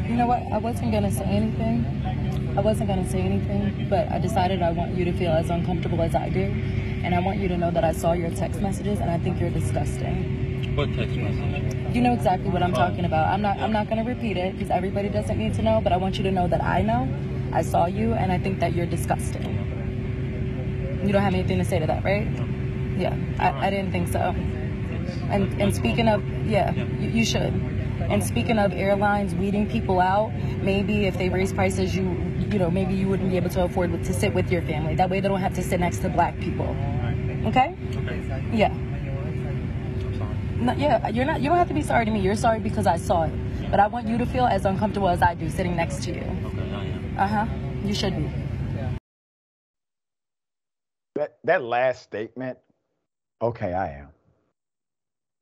You know what? I wasn't going to say anything. But I decided I want you to feel as uncomfortable as I do. And I want you to know that I saw your text messages and I think you're disgusting. What text message? You know exactly what I'm talking about. I'm not going to repeat it because everybody doesn't need to know, but I want you to know that I know. I saw you and I think that you're disgusting. You don't have anything to say to that, right? Yeah, I didn't think so. And speaking of, you should. And speaking of airlines weeding people out, maybe if they raise prices, you know, maybe you wouldn't be able to afford to sit with your family. That way they don't have to sit next to black people. Okay? Yeah. No, yeah, you don't have to be sorry to me. You're sorry because I saw it. But I want you to feel as uncomfortable as I do sitting next to you. You should be. That last statement, okay, I am.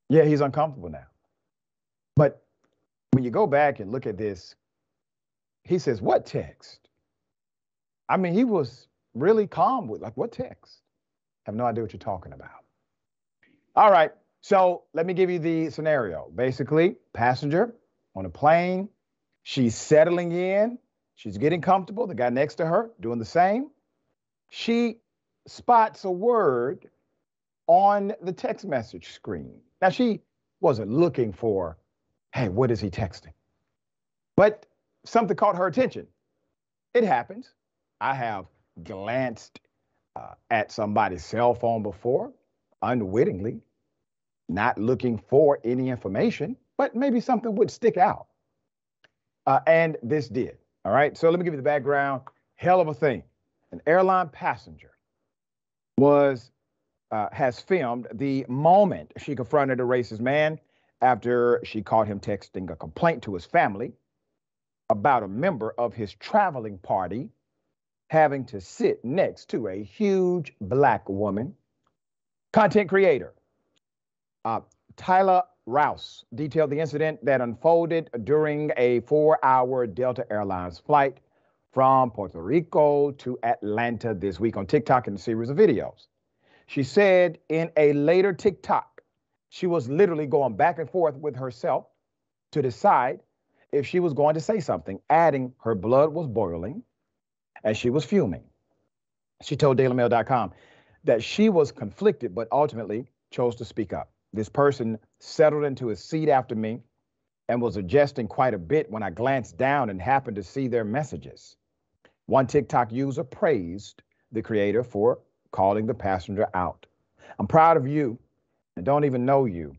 Yeah, he's uncomfortable now. But when you go back and look at this, he says, what text? I mean, he was really calm with, like, what text? I have no idea what you're talking about. All right, so let me give you the scenario. Basically, passenger on a plane, she's settling in, she's getting comfortable, the guy next to her doing the same. She spots a word on the text message screen. Now, she wasn't looking for, hey, what is he texting? But something caught her attention. It happens. I have glanced at somebody's cell phone before, unwittingly, not looking for any information, but maybe something would stick out. And this did. All right. So let me give you the background. Hell of a thing. An airline passenger has filmed the moment she confronted a racist man after she caught him texting a complaint to his family about a member of his traveling party having to sit next to a huge black woman. Content creator Taila Rouse detailed the incident that unfolded during a 4-hour Delta Airlines flight from Puerto Rico to Atlanta this week on TikTok in a series of videos. She said in a later TikTok, she was literally going back and forth with herself to decide if she was going to say something, adding her blood was boiling as she was fuming. She told DailyMail.com that she was conflicted, but ultimately chose to speak up. This person settled into his seat after me and was adjusting quite a bit when I glanced down and happened to see their messages. One TikTok user praised the creator for calling the passenger out. I'm proud of you and don't even know you.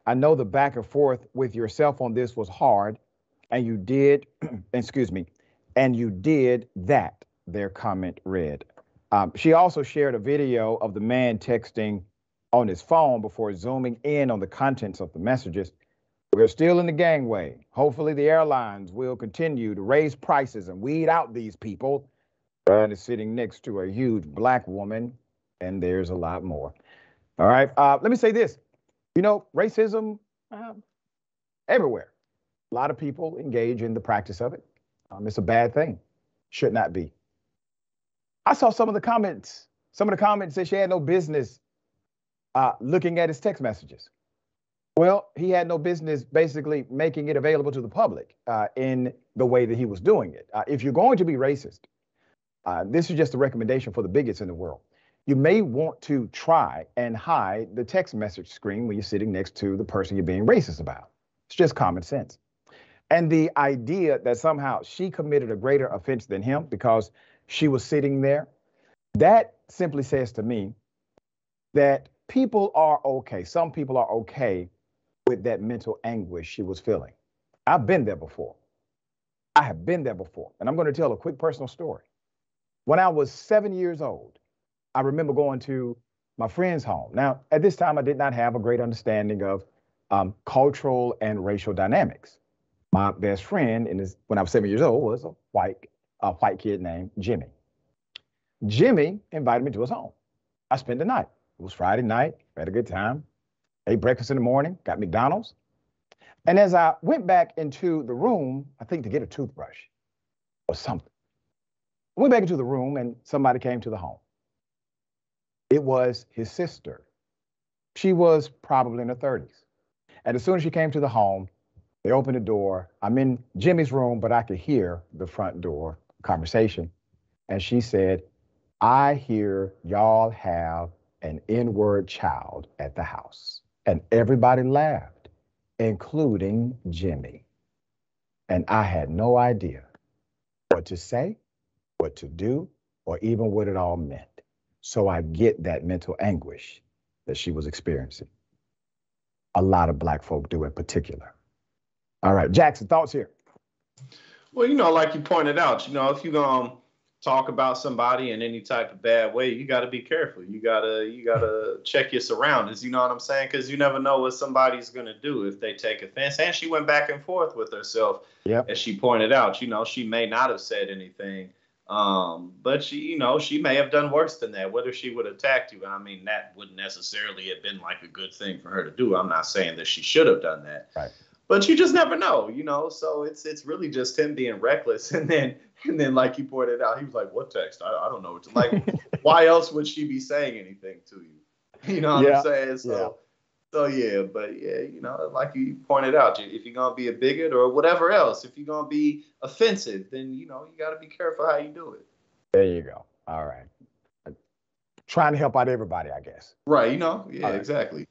I know the back and forth with yourself on this was hard, and you did, and you did that, their comment read. She also shared a video of the man texting on his phone before zooming in on the contents of the messages. We're still in the gangway. Hopefully the airlines will continue to raise prices and weed out these people. Brad is sitting next to a huge black woman, and there's a lot more. All right, let me say this. You know, racism everywhere. A lot of people engage in the practice of it. It's a bad thing. Should not be. I saw some of the comments that she had no business looking at his text messages. Well, he had no business basically making it available to the public in the way that he was doing it. If you're going to be racist, this is just a recommendation for the bigots in the world. You may want to try and hide the text message screen when you're sitting next to the person you're being racist about. It's just common sense. And the idea that somehow she committed a greater offense than him because she was sitting there, that simply says to me that people are okay. Some people are okay with that mental anguish she was feeling. I've been there before. I have been there before. And I'm going to tell a quick personal story. When I was 7 years old, I remember going to my friend's home. Now, at this time, I did not have a great understanding of cultural and racial dynamics. My best friend when I was 7 years old was a white kid named Jimmy. Jimmy invited me to his home. I spent the night. It was Friday night, had a good time, ate breakfast in the morning, got McDonald's. And as I went back into the room, I think to get a toothbrush or something, I went back into the room and somebody came to the home. It was his sister. She was probably in her 30s. And as soon as she came to the home, They opened the door. I'm in Jimmy's room, but I could hear the front door conversation. And she said, I hear y'all have an N-word child at the house. And everybody laughed, including Jimmy. And I had no idea what to say, what to do, or even what it all meant. So I get that mental anguish that she was experiencing. A lot of Black folk do in particular. All right, Jackson, thoughts here? Well, like you pointed out, if you're gonna talk about somebody in any type of bad way, you got to be careful. You gotta check your surroundings. You know what I'm saying? Because you never know what somebody's gonna do if they take offense. And she went back and forth with herself, as she pointed out. She may not have said anything, but she may have done worse than that. Whether she would have attacked you, I mean, that wouldn't necessarily have been like a good thing for her to do. I'm not saying that she should have done that. Right. But you just never know, So it's really just him being reckless, and then like you pointed out, he was like, "What text? I don't know what to like." Why else would she be saying anything to you? You know what I'm saying? So yeah, but yeah, like you pointed out, if you're gonna be a bigot or whatever else, if you're gonna be offensive, then you got to be careful how you do it. There you go. All right. Trying to help out everybody, I guess. Right. Yeah, exactly.